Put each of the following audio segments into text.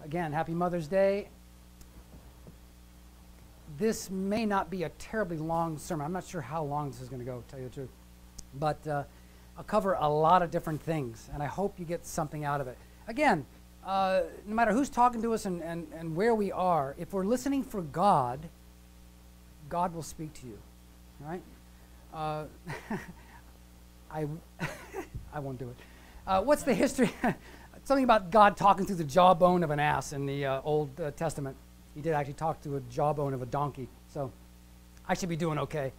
Again, happy Mother's Day. This may not be a terribly long sermon. I'm not sure how long this is going to go, to tell you the truth. But I'll cover a lot of different things, and I hope you get something out of it. Again, no matter who's talking to us and where we are, if we're listening for God, God will speak to you, right? I won't do it. What's the history? Something about God talking through the jawbone of an ass in the Old Testament. He did actually talk to a jawbone of a donkey, so I should be doing okay.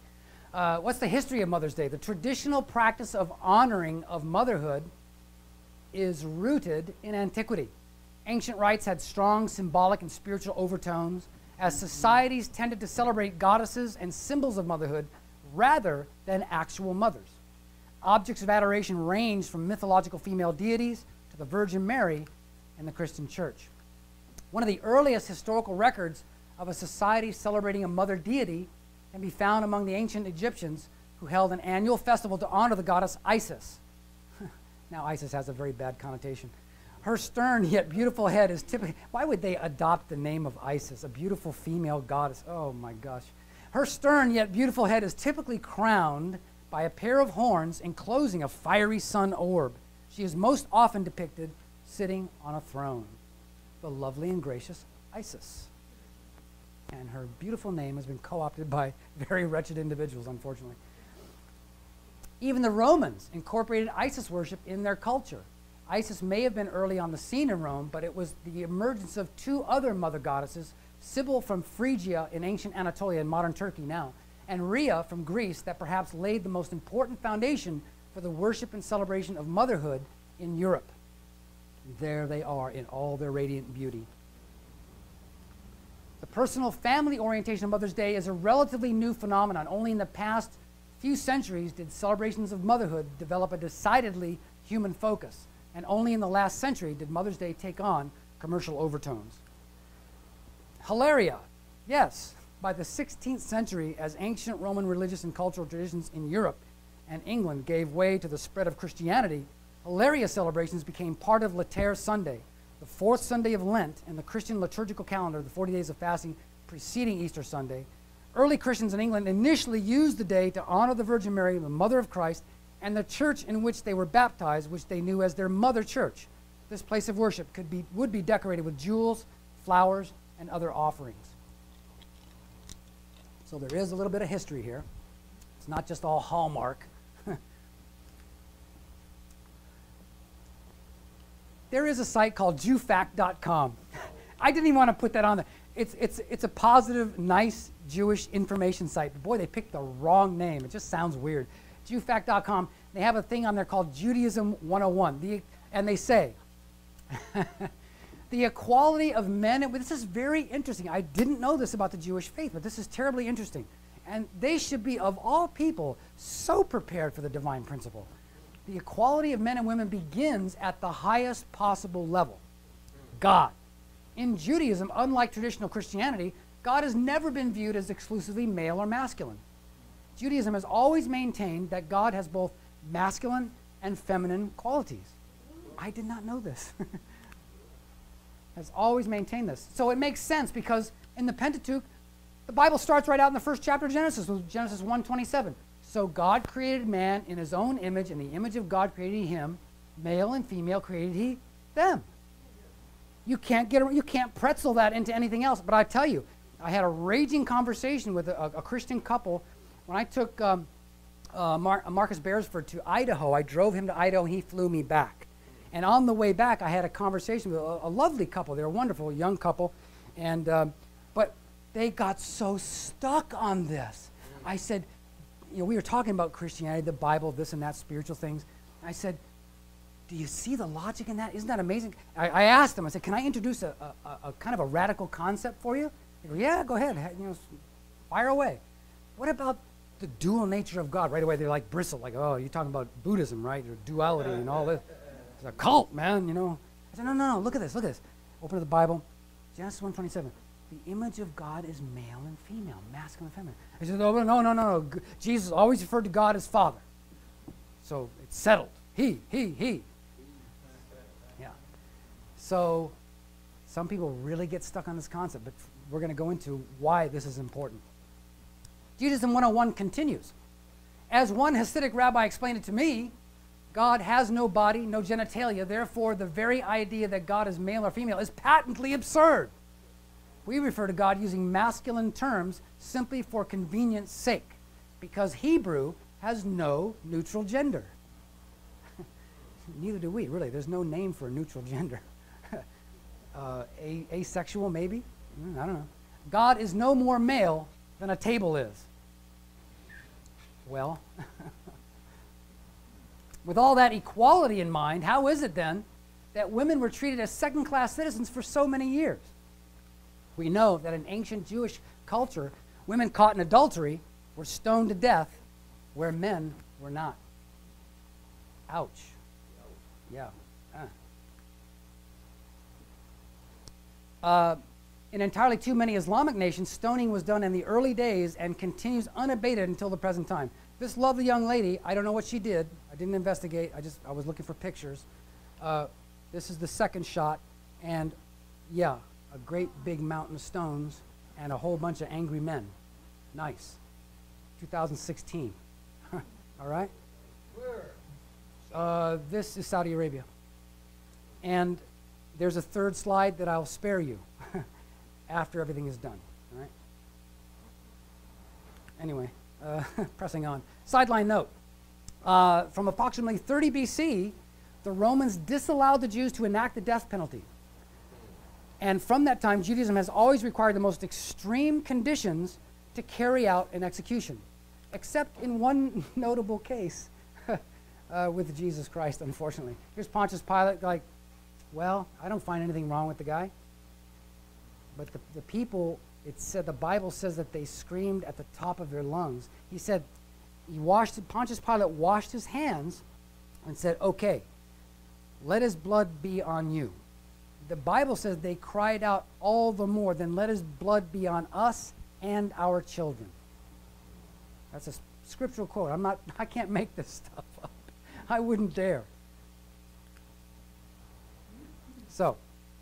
What's the history of Mother's Day? The traditional practice of honoring of motherhood is rooted in antiquity. Ancient rites had strong symbolic and spiritual overtones as societies tended to celebrate goddesses and symbols of motherhood rather than actual mothers. Objects of adoration ranged from mythological female deities to the Virgin Mary in the Christian Church. One of the earliest historical records of a society celebrating a mother deity can be found among the ancient Egyptians, who held an annual festival to honor the goddess Isis. Now, Isis has a very bad connotation. Her stern yet beautiful head is typically... Why would they adopt the name of Isis, a beautiful female goddess? Oh, my gosh. Her stern yet beautiful head is typically crowned by a pair of horns enclosing a fiery sun orb. She is most often depicted sitting on a throne. The lovely and gracious Isis. And her beautiful name has been co-opted by very wretched individuals, unfortunately. Even the Romans incorporated Isis worship in their culture. Isis may have been early on the scene in Rome, but it was the emergence of two other mother goddesses, Cybele from Phrygia in ancient Anatolia and modern Turkey now, and Rhea from Greece, that perhaps laid the most important foundation for the worship and celebration of motherhood in Europe. There they are in all their radiant beauty. The personal family orientation of Mother's Day is a relatively new phenomenon. Only in the past few centuries did celebrations of motherhood develop a decidedly human focus. And only in the last century did Mother's Day take on commercial overtones. Hilaria, yes. By the 16th century, as ancient Roman religious and cultural traditions in Europe and England gave way to the spread of Christianity, Hilaria celebrations became part of Latter Sunday, the fourth Sunday of Lent in the Christian liturgical calendar, the 40 days of fasting preceding Easter Sunday. Early Christians in England initially used the day to honor the Virgin Mary, the Mother of Christ, and the church in which they were baptized, which they knew as their mother church. This place of worship would be decorated with jewels, flowers, and other offerings. So there is a little bit of history here. It's not just all Hallmark. There is a site called Jewfact.com. I didn't even want to put that on there. It's a positive, nice Jewish information site. But boy, they picked the wrong name. It just sounds weird. Jewfact.com. They have a thing on there called Judaism 101. And they say, the equality of men, and this is very interesting. I didn't know this about the Jewish faith, but this is terribly interesting. And they should be, of all people, so prepared for the divine principle. The equality of men and women begins at the highest possible level, God. In Judaism, unlike traditional Christianity, God has never been viewed as exclusively male or masculine. Judaism has always maintained that God has both masculine and feminine qualities. I did not know this. Has always maintained this. So it makes sense because in the Pentateuch, the Bible starts right out in the first chapter of Genesis with Genesis 1:27. So God created man in his own image, in the image of God created he him, male and female created he them. You can't pretzel that into anything else. But I tell you, I had a raging conversation with a Christian couple when I took Marcus Beresford to Idaho. I drove him to Idaho and he flew me back. And on the way back, I had a conversation with a lovely couple. They were a wonderful young couple. But they got so stuck on this. I said, we were talking about Christianity, the Bible, this and that, spiritual things. I said, do you see the logic in that? Isn't that amazing? I asked them, I said, can I introduce a kind of a radical concept for you? They go, yeah, go ahead, fire away. What about the dual nature of God? Right away, they're like bristle, like, oh, you're talking about Buddhism, right? Or duality and all this. It's a cult, man, I said, no, look at this. Open to the Bible, Genesis 1:27. The image of God is male and female, masculine and feminine. I said, no. Jesus always referred to God as Father. So it's settled. He. Yeah. So Some people really get stuck on this concept, but we're going to go into why this is important. Judaism 101 continues. As one Hasidic rabbi explained it to me, God has no body, no genitalia. Therefore, the very idea that God is male or female is patently absurd. We refer to God using masculine terms simply for convenience sake, because Hebrew has no neutral gender. Neither do we, really. There's no name for a neutral gender. Asexual, maybe? I don't know. God is no more male than a table is. Well, with all that equality in mind, how is it then that women were treated as second-class citizens for so many years? We know that in ancient Jewish culture, women caught in adultery were stoned to death, where men were not. Ouch. Yeah. In entirely too many Islamic nations, stoning was done in the early days and continues unabated until the present time. This lovely young lady, I don't know what she did. I didn't investigate. I was looking for pictures. This is the second shot, and yeah, a great big mountain of stones and a whole bunch of angry men. Nice. 2016. All right? Where? This is Saudi Arabia. And there's a third slide that I'll spare you after everything is done. All right? Anyway, pressing on. Sideline note. From approximately 30 BC, the Romans disallowed the Jews to enact the death penalty. And from that time, Judaism has always required the most extreme conditions to carry out an execution, except in one notable case with Jesus Christ, unfortunately. Here's Pontius Pilate, like, well, I don't find anything wrong with the guy. But the people, it said, the Bible says that they screamed at the top of their lungs. He said, Pontius Pilate washed his hands and said, okay, let his blood be on you. The Bible says they cried out all the more, then let his blood be on us and our children. That's a scriptural quote. I can't make this stuff up. I wouldn't dare. So,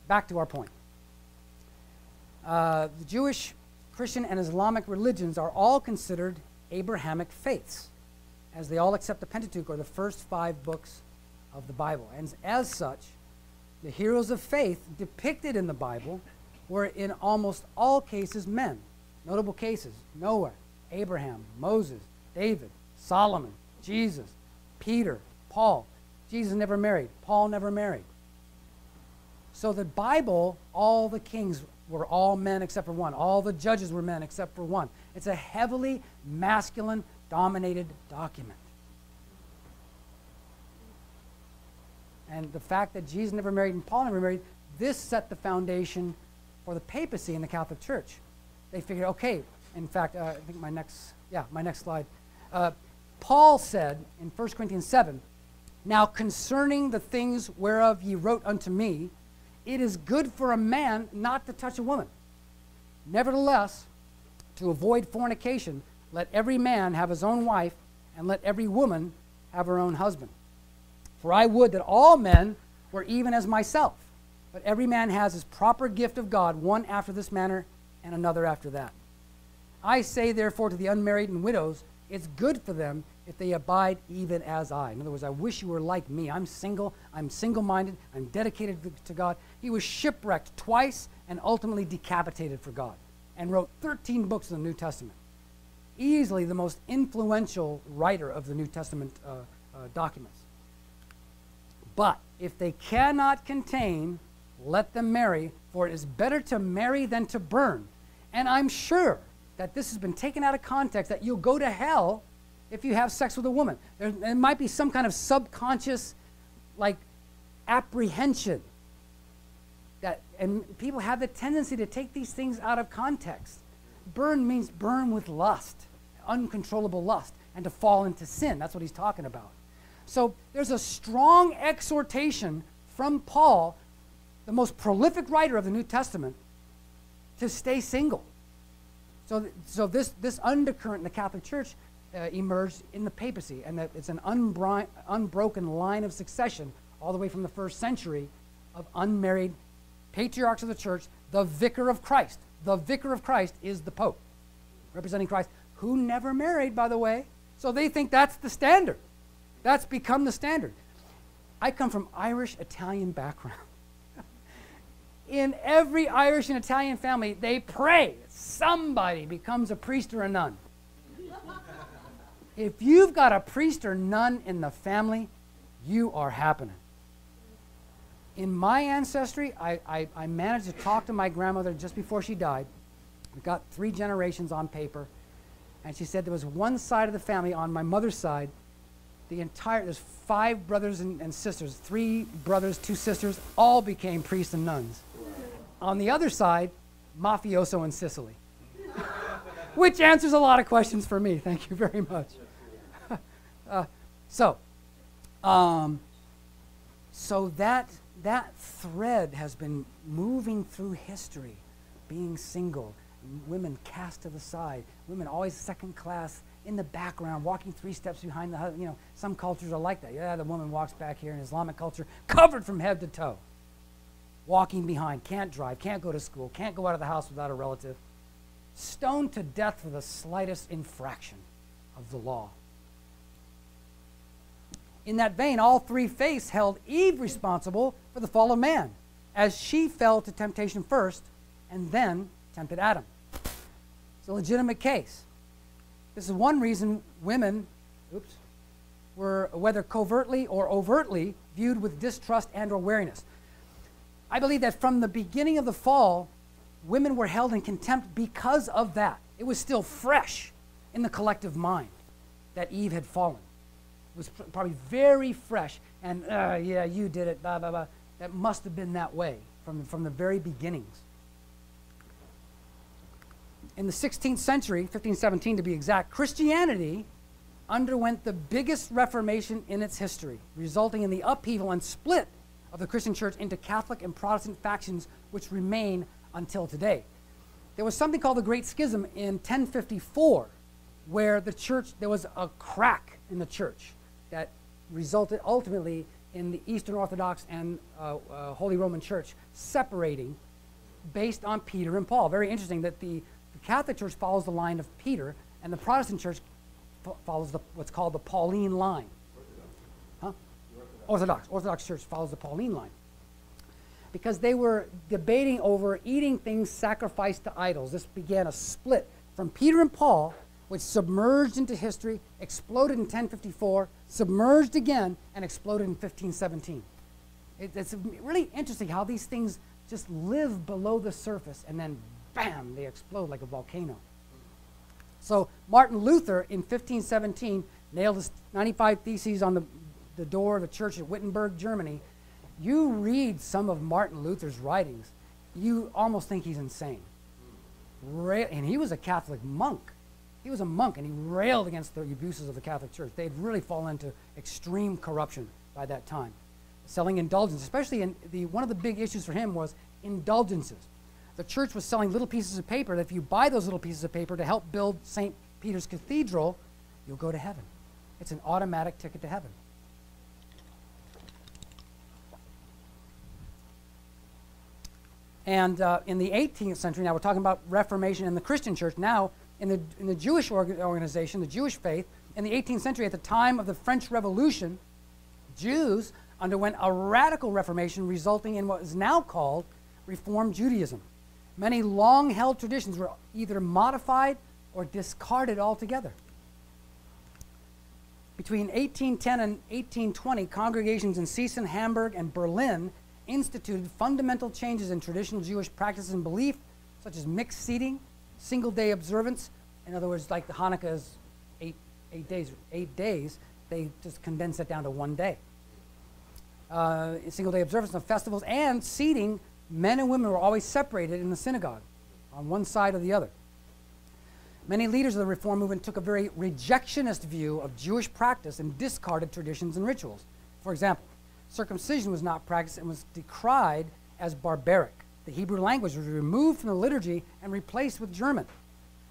back to our point. The Jewish, Christian, and Islamic religions are all considered Abrahamic faiths, as they all accept the Pentateuch, or the first 5 books of the Bible. And as such, the heroes of faith depicted in the Bible were in almost all cases men. Notable cases: Noah, Abraham, Moses, David, Solomon, Jesus, Peter, Paul. Jesus never married. Paul never married. So the Bible, all the kings were all men except for one. All the judges were men except for one. It's a heavily masculine-dominated document. And the fact that Jesus never married and Paul never married, this set the foundation for the papacy in the Catholic Church. They figured, okay, in fact, I think my next slide. Paul said in 1 Corinthians 7, now concerning the things whereof ye wrote unto me, it is good for a man not to touch a woman. Nevertheless, to avoid fornication, let every man have his own wife, and let every woman have her own husband. For I would that all men were even as myself, but every man has his proper gift of God, one after this manner, and another after that. I say therefore to the unmarried and widows, it's good for them if they abide even as I. In other words, I wish you were like me. I'm single, I'm single-minded, I'm dedicated to God. He was shipwrecked twice and ultimately decapitated for God, and wrote 13 books of the New Testament. Easily the most influential writer of the New Testament documents. But if they cannot contain, let them marry, for it is better to marry than to burn. And I'm sure that this has been taken out of context, that you'll go to hell if you have sex with a woman. There might be some kind of subconscious, like, apprehension. And people have the tendency to take these things out of context. Burn means burn with lust, uncontrollable lust, and to fall into sin. That's what he's talking about. So there's a strong exhortation from Paul, the most prolific writer of the New Testament, to stay single. So this undercurrent in the Catholic Church emerged in the papacy, and that it's an unbroken line of succession all the way from the 1st century of unmarried patriarchs of the church, the vicar of Christ. The vicar of Christ is the Pope, representing Christ, who never married, by the way. So they think that's the standard. That's become the standard. I come from Irish-Italian background. In every Irish and Italian family, they pray somebody becomes a priest or a nun. If you've got a priest or nun in the family, you are happening. In my ancestry, I managed to talk to my grandmother just before she died. We got 3 generations on paper. And she said there was one side of the family on my mother's side, there's 5 brothers and sisters, 3 brothers, 2 sisters, all became priests and nuns. On the other side, mafioso in Sicily. Which answers a lot of questions for me. Thank you very much. So that thread has been moving through history, being single, women cast to the side, women always second class, in the background, walking 3 steps behind the husband. You know, some cultures are like that. Yeah, the woman walks back here in Islamic culture, covered from head to toe, walking behind, can't drive, can't go to school, can't go out of the house without a relative, stoned to death for the slightest infraction of the law. In that vein, all 3 faiths held Eve responsible for the fall of man, as she fell to temptation first and then tempted Adam. It's a legitimate case. This is one reason women were, whether covertly or overtly, viewed with distrust and or wariness. I believe that from the beginning of the fall, women were held in contempt because of that. It was still fresh in the collective mind that Eve had fallen. It was probably very fresh, and yeah, you did it, blah, blah, blah. That must have been that way from the very beginnings. In the 16th century, 1517 to be exact, Christianity underwent the biggest reformation in its history, resulting in the upheaval and split of the Christian church into Catholic and Protestant factions, which remain until today. There was something called the Great Schism in 1054, where the church, there was a crack in the church that resulted ultimately in the Eastern Orthodox and Holy Roman Church separating based on Peter and Paul. Very interesting that the Catholic Church follows the line of Peter, and the Protestant Church follows what's called the Pauline line. Orthodox Church follows the Pauline line. Because they were debating over eating things sacrificed to idols. This began a split from Peter and Paul, which submerged into history, exploded in 1054, submerged again, and exploded in 1517. It's really interesting how these things just live below the surface, and then bam, they explode like a volcano. So Martin Luther in 1517 nailed his 95 Theses on the door of the church at Wittenberg, Germany. You read some of Martin Luther's writings, you almost think he's insane. And he was a Catholic monk. He was a monk, and he railed against the abuses of the Catholic Church. They had really fallen into extreme corruption by that time. Selling indulgences, especially one of the big issues for him was indulgences. The church was selling little pieces of paper that if you buy those little pieces of paper to help build St. Peter's Cathedral, you'll go to heaven. It's an automatic ticket to heaven. And in the 18th century, now we're talking about Reformation in the Christian church. Now, in the Jewish organization, the Jewish faith, in the 18th century, at the time of the French Revolution, Jews underwent a radical reformation resulting in what is now called Reform Judaism. Many long-held traditions were either modified or discarded altogether. Between 1810 and 1820, congregations in Gießen, Hamburg, and Berlin instituted fundamental changes in traditional Jewish practice and belief, such as mixed seating, single-day observance. In other words, like the Hanukkah is 8 days, they just condense it down to 1 day. Single-day observance of festivals and seating. Men and women were always separated in the synagogue, on one side or the other. Many leaders of the Reform movement took a very rejectionist view of Jewish practice and discarded traditions and rituals. For example, circumcision was not practiced and was decried as barbaric. The Hebrew language was removed from the liturgy and replaced with German.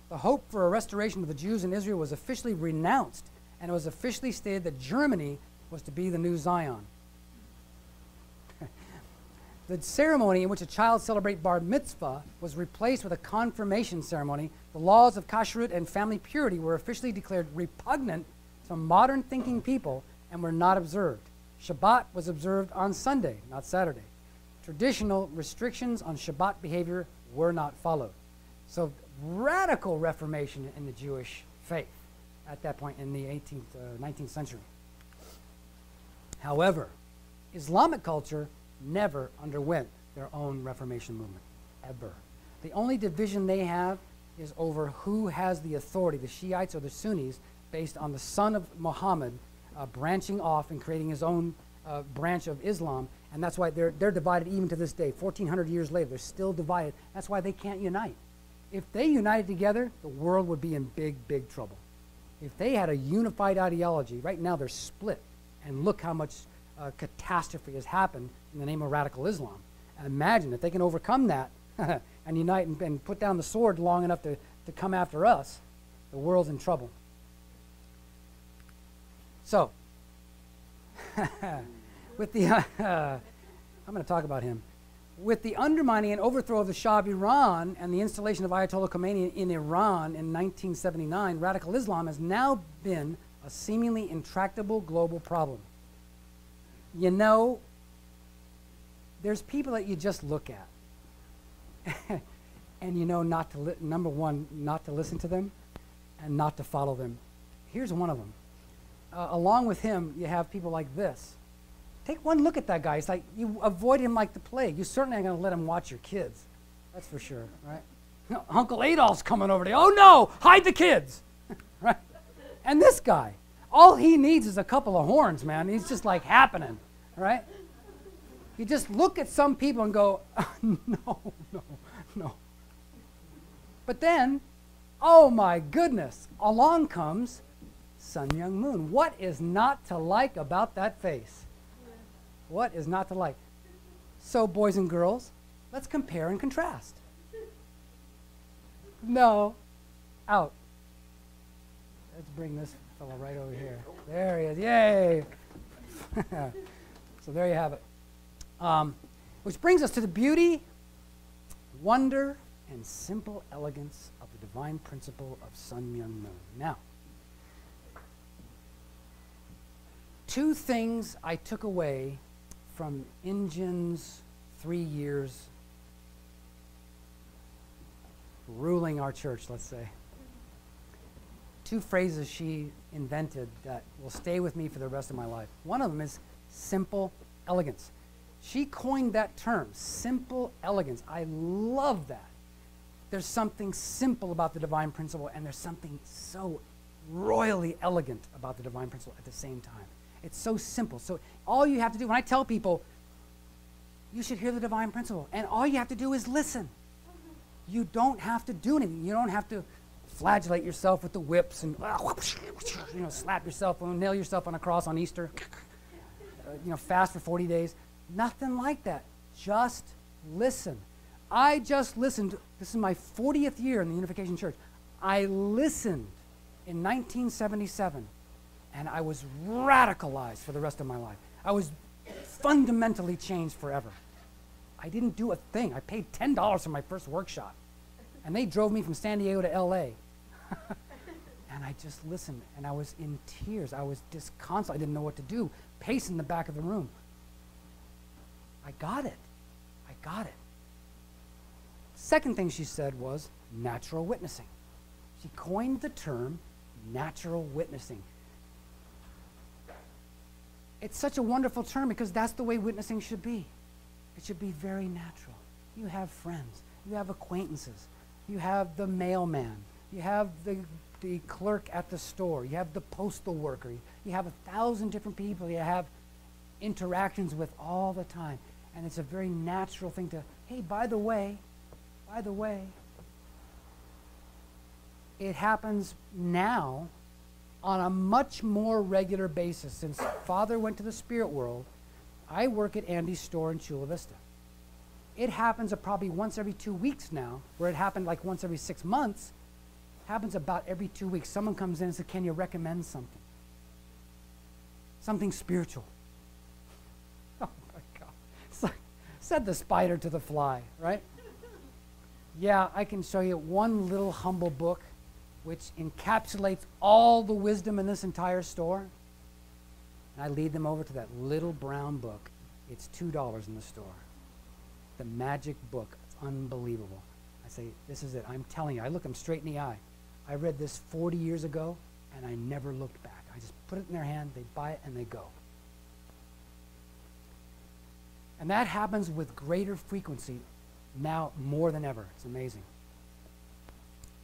The hope for a restoration of the Jews in Israel was officially renounced, and it was officially stated that Germany was to be the new Zion. The ceremony in which a child celebrates bar mitzvah was replaced with a confirmation ceremony. The laws of kashrut and family purity were officially declared repugnant to modern thinking people and were not observed. Shabbat was observed on Sunday, not Saturday. Traditional restrictions on Shabbat behavior were not followed. So radical reformation in the Jewish faith at that point in the 19th century. However, Islamic culture never underwent their own Reformation movement, ever. The only division they have is over who has the authority, the Shiites or the Sunnis, based on the son of Muhammad branching off and creating his own branch of Islam, and that's why they're divided even to this day. 1,400 years later, they're still divided. That's why they can't unite. If they united together, the world would be in big, big trouble. If they had a unified ideology, right now they're split, and look how much catastrophe has happened in the name of radical Islam. And imagine if they can overcome that and unite and put down the sword long enough to come after us, the world's in trouble. So, with the, I'm going to talk about him. With the undermining and overthrow of the Shah of Iran and the installation of Ayatollah Khomeini in Iran in 1979, radical Islam has now been a seemingly intractable global problem. You know, there's people that you just look at and you know not to number one, not to listen to them and not to follow them. Here's one of them. Along with him, you have people like this. Take one look at that guy. It's like you avoid him like the plague. You certainly aren't going to let him watch your kids. That's for sure, right? You know, Uncle Adolf's coming over to you. Oh no, hide the kids, right? And this guy, all he needs is a couple of horns, man. He's just like happening, right? You just look at some people and go, no. But then, oh my goodness, along comes Sun Myung Moon. What is not to like about that face? What is not to like? So, boys and girls, let's compare and contrast. No, out. Let's bring this fellow right over here. There he is. Yay! So there you have it. Which brings us to the beauty, wonder, and simple elegance of the divine principle of Sun Myung Moon. Now, two things I took away from Injin's 3 years ruling our church, let's say. Two phrases she invented that will stay with me for the rest of my life. One of them is simple elegance. She coined that term, simple elegance. I love that. There's something simple about the divine principle, and there's something so royally elegant about the divine principle at the same time. It's so simple. So all you have to do, when I tell people, you should hear the divine principle, and all you have to do is listen. You don't have to do anything. You don't have to flagellate yourself with the whips and slap yourself and nail yourself on a cross on Easter. Fast for 40 days. Nothing like that. Just listen. I just listened. This is my 40th year in the Unification Church. I listened in 1977, and I was radicalized for the rest of my life. I was fundamentally changed forever. I didn't do a thing. I paid $10 for my first workshop, and they drove me from San Diego to LA. And I just listened, and I was in tears. I was disconsolate. I didn't know what to do, pacing in the back of the room. I got it. I got it. Second thing she said was natural witnessing. She coined the term natural witnessing. It's such a wonderful term because that's the way witnessing should be. It should be very natural. You have friends. You have acquaintances. You have the mailman. You have the clerk at the store. You have the postal worker. You have 1,000 different people you have interactions with all the time. And it's a very natural thing to, hey, by the way, it happens now on a much more regular basis. Since Father went to the spirit world, I work at Andy's store in Chula Vista. It happens probably once every 2 weeks now, where it happened like once every 6 months. Happens about every 2 weeks. Someone comes in and says, can you recommend something? Something spiritual. Oh my God. Said the spider to the fly, right? Yeah, I can show you one little humble book which encapsulates all the wisdom in this entire store. And I lead them over to that little brown book. It's $2 in the store. The magic book. It's unbelievable. I say, this is it. I'm telling you. I look them straight in the eye. I read this 40 years ago, and I never looked back. I just put it in their hand, they buy it, and they go. And that happens with greater frequency now more than ever. It's amazing.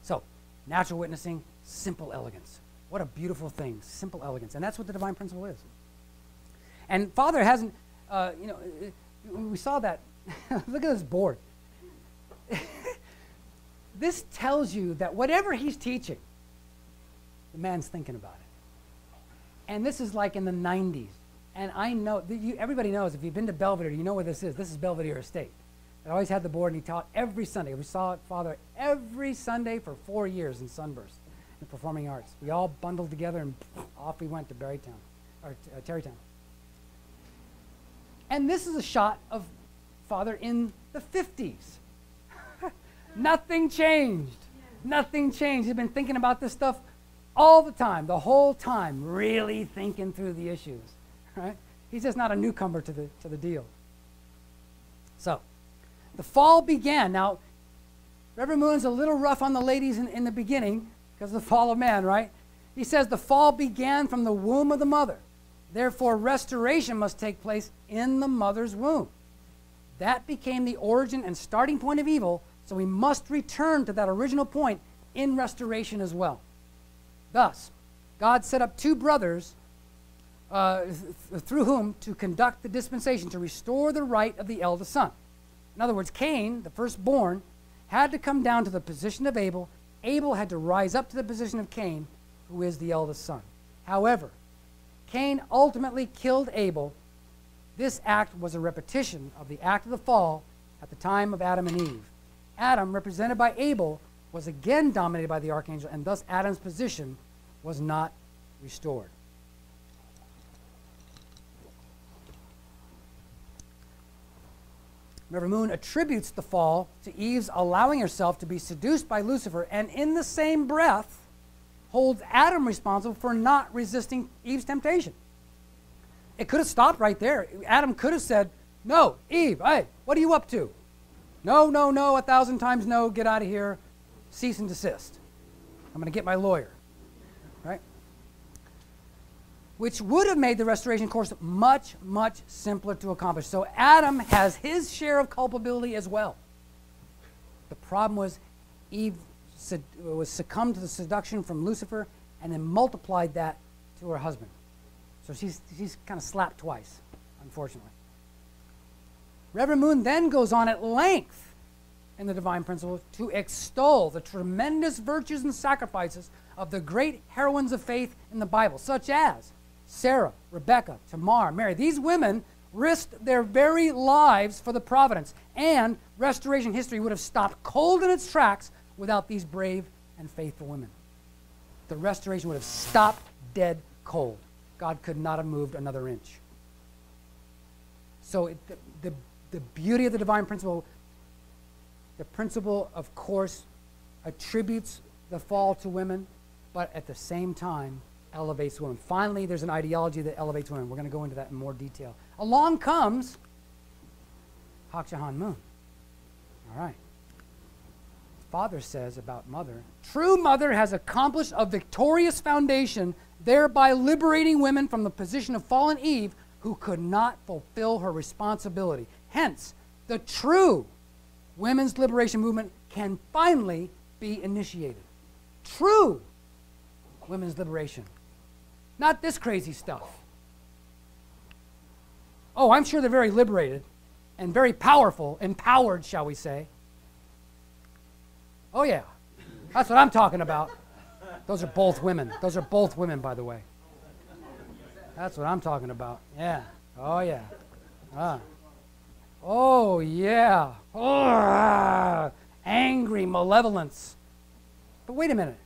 So, natural witnessing, simple elegance. What a beautiful thing, simple elegance. And that's what the divine principle is. And Father hasn't, we saw that. Look at this board. This tells you that whatever he's teaching, the man's thinking about it. And this is like in the 90s. And I know, everybody knows, if you've been to Belvedere, you know where this is. This is Belvedere Estate. I always had the board, and he taught every Sunday. We saw Father every Sunday for 4 years in Sunburst, in the performing arts. We all bundled together, and off we went to Barrytown, or Terrytown. And this is a shot of Father in the 50s. Nothing changed. Nothing changed. He's been thinking about this stuff all the time, the whole time, really thinking through the issues. Right? He's just not a newcomer to the deal. So, the fall began. Now, Reverend Moon's a little rough on the ladies in the beginning because of the fall of man, right? He says the fall began from the womb of the mother. Therefore, restoration must take place in the mother's womb. That became the origin and starting point of evil, so we must return to that original point in restoration as well. Thus, God set up two brothers through whom to conduct the dispensation to restore the right of the eldest son. In other words, Cain, the firstborn, had to come down to the position of Abel. Abel had to rise up to the position of Cain, who is the eldest son. However, Cain ultimately killed Abel. This act was a repetition of the act of the fall at the time of Adam and Eve. Adam, represented by Abel, was again dominated by the archangel, and thus Adam's position was not restored. Reverend Moon attributes the fall to Eve's allowing herself to be seduced by Lucifer, and in the same breath holds Adam responsible for not resisting Eve's temptation. It could have stopped right there. Adam could have said, no, Eve, hey, what are you up to? No, no, no, 1,000 times no, get out of here, cease and desist. I'm going to get my lawyer, right? Which would have made the restoration course much, much simpler to accomplish. So Adam has his share of culpability as well. The problem was Eve was succumbed to the seduction from Lucifer and then multiplied that to her husband. So she's kind of slapped twice, unfortunately. Reverend Moon then goes on at length in the divine principle to extol the tremendous virtues and sacrifices of the great heroines of faith in the Bible, such as Sarah, Rebecca, Tamar, Mary. These women risked their very lives for the providence, and restoration history would have stopped cold in its tracks without these brave and faithful women. The restoration would have stopped dead cold. God could not have moved another inch. So the beauty of the divine principle, the principle, of course, attributes the fall to women, but at the same time elevates women. Finally, there's an ideology that elevates women. We're going to go into that in more detail. Along comes Hak Ja Han Moon. All right. Father says about mother, true mother has accomplished a victorious foundation, thereby liberating women from the position of fallen Eve who could not fulfill her responsibility. Hence, the true women's liberation movement can finally be initiated. True women's liberation. Not this crazy stuff. Oh, I'm sure they're very liberated and very powerful, empowered, shall we say. Oh, yeah. That's what I'm talking about. Those are both women. Those are both women, by the way. That's what I'm talking about. Yeah. Oh, yeah. Oh, yeah. Oh, angry malevolence. But wait a minute.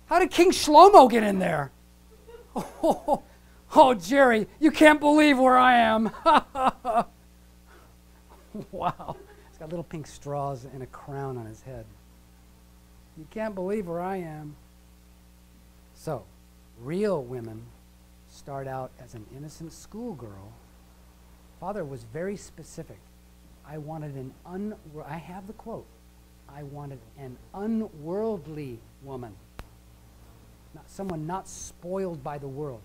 How did King Shlomo get in there? Oh, Jerry, you can't believe where I am. Wow. He's got little pink straws and a crown on his head. You can't believe where I am. So, real women start out as an innocent schoolgirl. Father was very specific. I wanted I have the quote. I wanted an unworldly woman. Someone not spoiled by the world.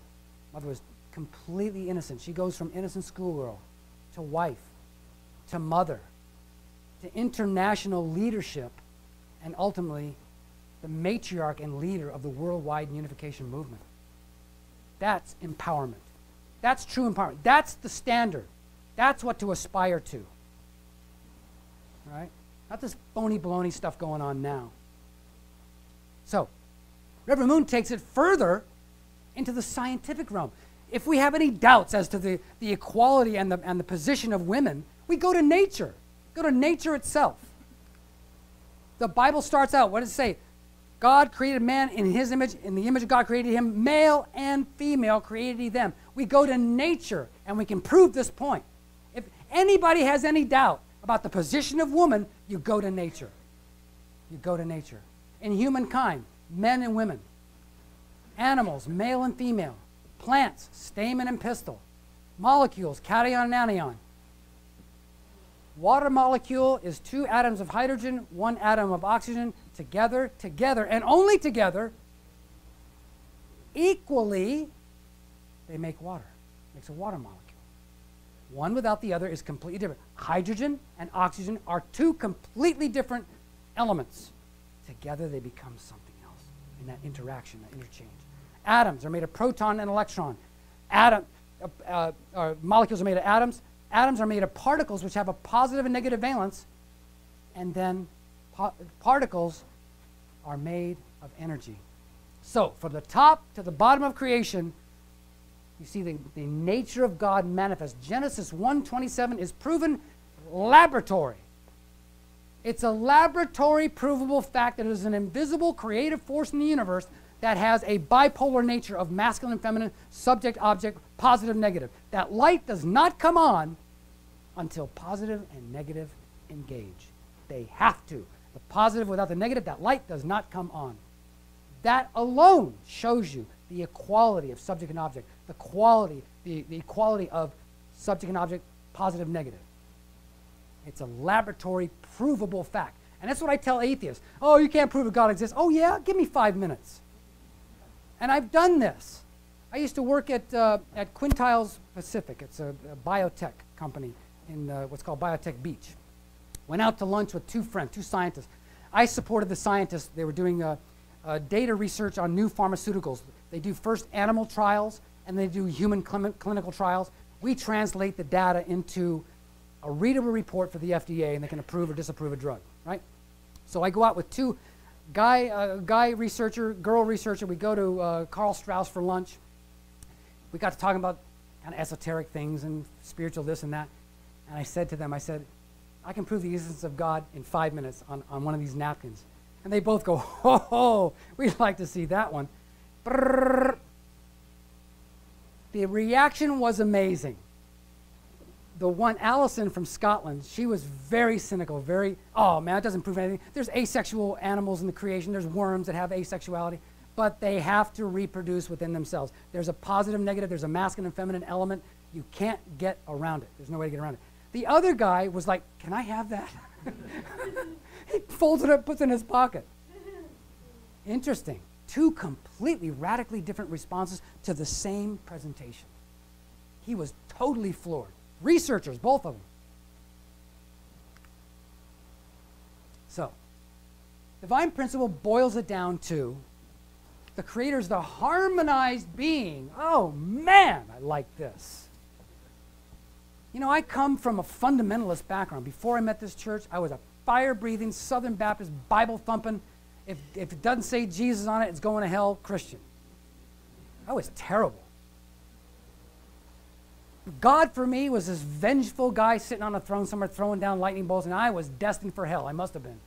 Mother was completely innocent. She goes from innocent schoolgirl to wife, to mother, to international leadership, and ultimately the matriarch and leader of the worldwide unification movement. That's empowerment. That's true empowerment. That's the standard. That's what to aspire to. Right? Not this phony baloney stuff going on now. So, Reverend Moon takes it further into the scientific realm. If we have any doubts as to the equality and the position of women, we go to nature. Go to nature itself. The Bible starts out, what does it say? God created man in his image. In the image of God created him. Male and female created he them. We go to nature, and we can prove this point. If anybody has any doubt about the position of woman, you go to nature. You go to nature. In humankind, men and women. Animals, male and female. Plants, stamen and pistil. Molecules, cation and anion. Water molecule is 2 atoms of hydrogen, 1 atom of oxygen, together, and only together, equally, they make water. Makes a water molecule. One without the other is completely different. Hydrogen and oxygen are 2 completely different elements. Together they become something else in that interaction, that interchange. Atoms are made of proton and electron. Molecules are made of atoms. Atoms are made of particles which have a positive and negative valence, and then particles are made of energy. So, from the top to the bottom of creation, you see the nature of God manifest. Genesis 1:27 is proven laboratory. It's a laboratory provable fact that it is an invisible creative force in the universe that has a bipolar nature of masculine and feminine, subject, object, positive, negative. That light does not come on until positive and negative engage. They have to. The positive without the negative, that light does not come on. That alone shows you the equality of subject and object, the equality of subject and object, positive, negative. It's a laboratory provable fact. And that's what I tell atheists. Oh, you can't prove that God exists. Oh, yeah? Give me 5 minutes. And I've done this. I used to work at Quintiles Pacific. It's a biotech company in what's called Biotech Beach. Went out to lunch with 2 friends, 2 scientists. I supported the scientists. They were doing data research on new pharmaceuticals. They do first animal trials, and they do human clinical trials. We translate the data into a readable report for the FDA, and they can approve or disapprove a drug, right? So I go out with 2 guy researcher, girl researcher. We go to Carl Strauss for lunch. We got to talking about kind of esoteric things and spiritual this and that. And I said to them, I said, I can prove the existence of God in 5 minutes on one of these napkins. And they both go, ho, ho, we'd like to see that one. Brrr. The reaction was amazing. The one, Allison from Scotland, she was very cynical, oh man, it doesn't prove anything. There's asexual animals in the creation. There's worms that have asexuality, but they have to reproduce within themselves. There's a positive, negative, there's a masculine and feminine element. You can't get around it. There's no way to get around it. The other guy was like, can I have that? He folds it up, puts it in his pocket. Interesting. 2 completely, radically different responses to the same presentation. He was totally floored. Researchers, both of them. So, divine principle boils it down to the Creator is the harmonized being. Oh man, I like this. You know, I come from a fundamentalist background. Before I met this church, I was a fire-breathing, Southern Baptist, Bible-thumping, if it doesn't say Jesus on it, it's going to hell Christian. I was terrible. God for me was this vengeful guy sitting on a throne somewhere throwing down lightning bolts, and I was destined for hell. I must have been.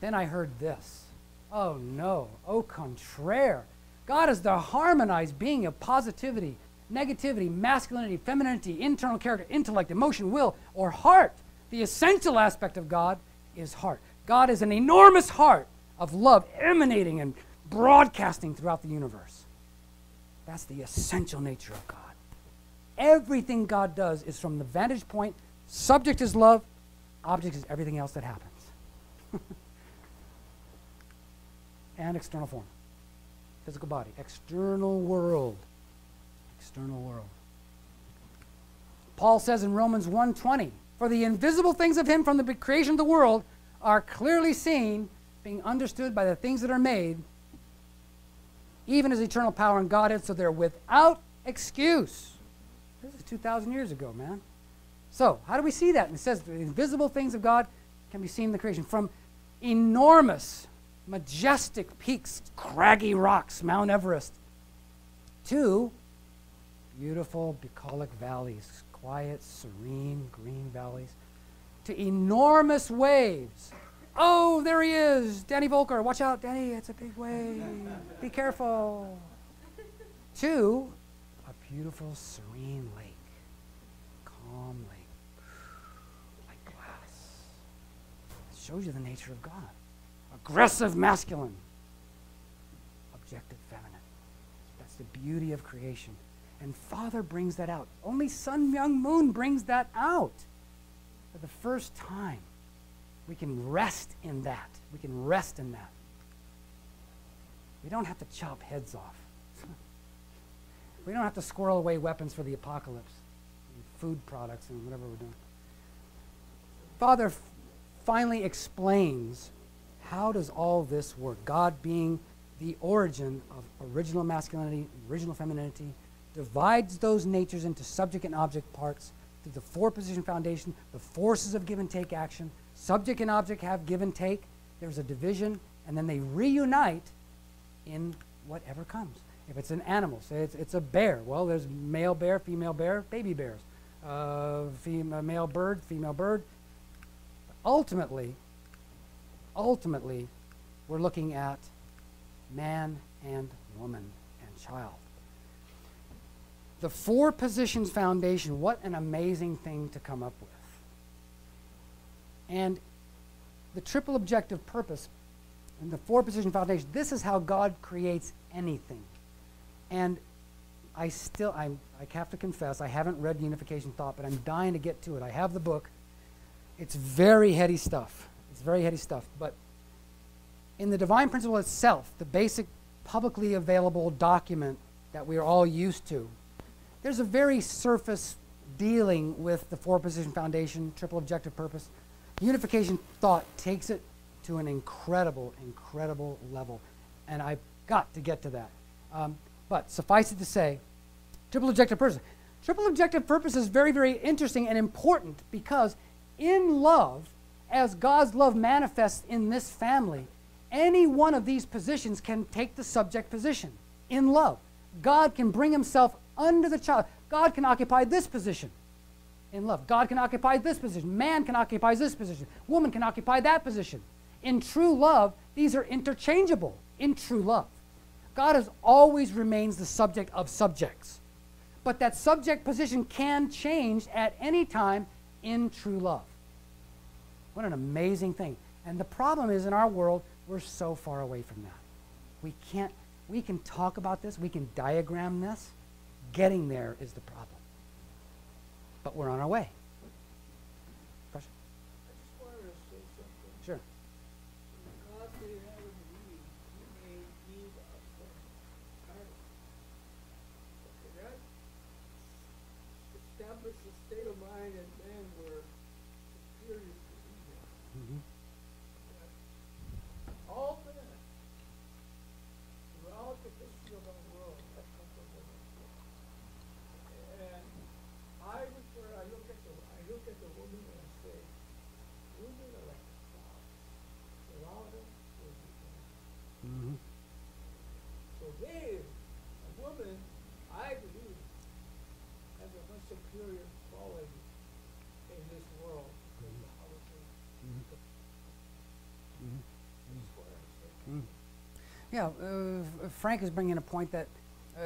Then I heard this. Oh no, au contraire. God is the harmonized being of positivity, negativity, masculinity, femininity, internal character, intellect, emotion, will, or heart. The essential aspect of God is heart. God is an enormous heart of love emanating and broadcasting throughout the universe. That's the essential nature of God. Everything God does is from the vantage point, subject is love, object is everything else that happens. And external form. Physical body. External world. External world. Paul says in Romans 1:20, for the invisible things of him from the creation of the world are clearly seen, being understood by the things that are made, even his eternal power and Godhead, so they're without excuse. This is 2,000 years ago, man. So, how do we see that? And it says the invisible things of God can be seen in the creation. From enormous, majestic peaks, craggy rocks, Mount Everest, to beautiful, bucolic valleys, quiet, serene, green valleys, to enormous waves. Oh, there he is, Danny Volker. Watch out, Danny, it's a big wave. Be careful. To a beautiful, serene lake, calm lake, like glass. It shows you the nature of God. Aggressive masculine, objective feminine. That's the beauty of creation. And Father brings that out. Only Sun Myung Moon brings that out. For the first time, we can rest in that. We can rest in that. We don't have to chop heads off. We don't have to squirrel away weapons for the apocalypse, and food products and whatever we're doing. Father finally explains how does all this work. God being the origin of original masculinity, original femininity, divides those natures into subject and object parts through the four-position foundation, the forces of give and take action. Subject and object have give and take. There's a division, and then they reunite in whatever comes. If it's an animal, say it's a bear, well, there's male bear, baby bears. Male bird, female bird. Ultimately, we're looking at man and woman and child. The four positions foundation, what an amazing thing to come up with. And the triple objective purpose and the four position foundation, this is how God creates anything. And I have to confess, I haven't read Unification Thought, but I'm dying to get to it. I have the book. It's very heady stuff. It's very heady stuff. But in the Divine Principle itself, the basic publicly available document that we are all used to, there's a very surface dealing with the four-position foundation, triple objective purpose. Unification Thought takes it to an incredible, incredible level. And I've got to get to that. But suffice it to say, triple objective purpose. Triple objective purpose is very, very interesting and important because in love, as God's love manifests in this family, any one of these positions can take the subject position in love. God can bring himself under the child. God can occupy this position in love. God can occupy this position. Man can occupy this position. Woman can occupy that position. In true love, these are interchangeable in true love. God has always remains the subject of subjects. But that subject position can change at any time in true love. What an amazing thing. And the problem is in our world, we're so far away from that. We can talk about this, we can diagram this. Getting there is the problem. But we're on our way. Question? I just wanted to say something. Sure. God made Adam and Eve. He made Eve out from Adam. Okay, that established a state of mind that men were superior to Eve. Mm-hmm. All men, throughout the history of our world, have come from women. And I look at the woman and I say, women are like the clouds. Allow them to be. Mm-hmm. So they, a woman, I believe, has a much superior quality in this world than the houses. Yeah, Frank is bringing a point that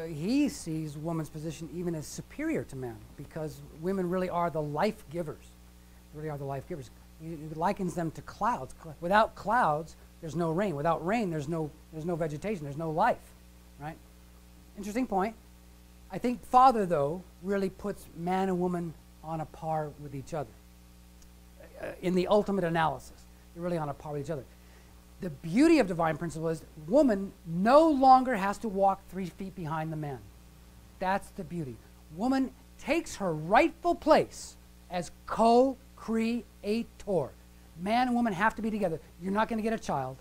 he sees woman's position even as superior to man, because women really are the life givers. They really are the life givers. He likens them to clouds. Without clouds, there's no rain. Without rain, there's no vegetation. There's no life, right? Interesting point. I think Father, though, really puts man and woman on a par with each other. In the ultimate analysis, they're really on a par with each other. The beauty of divine principle is woman no longer has to walk 3 feet behind the man. That's the beauty. Woman takes her rightful place as co-creator. Man and woman have to be together. You're not going to get a child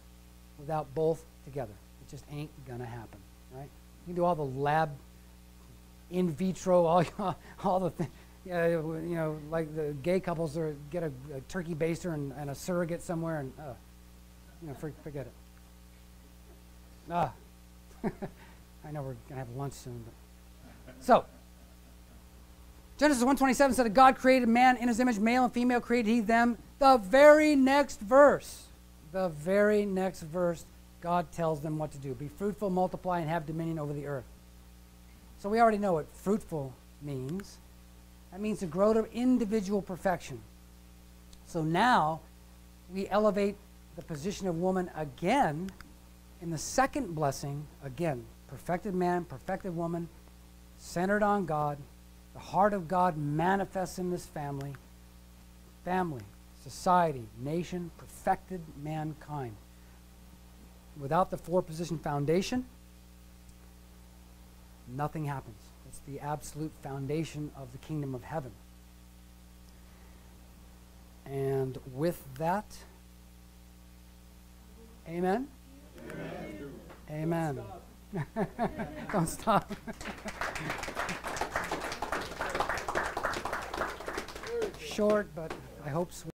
without both together. It just ain't going to happen, right? You can do all the lab, in vitro, all the things. Like the gay couples get a turkey baster and a surrogate somewhere, and forget it. I know we're going to have lunch soon. So, Genesis 1:27 said that God created man in his image, male and female created he them. The very next verse, God tells them what to do. Be fruitful, multiply, and have dominion over the earth. So we already know what fruitful means. That means to grow to individual perfection. So now we elevate the position of woman again in the second blessing. Again, perfected man, perfected woman, centered on God. The heart of God manifests in this family. Family, society, nation, perfected mankind. Without the 4-position foundation, nothing happens. It's the absolute foundation of the kingdom of heaven. And with that, amen? Amen. Don't stop. Short, but I hope sweet.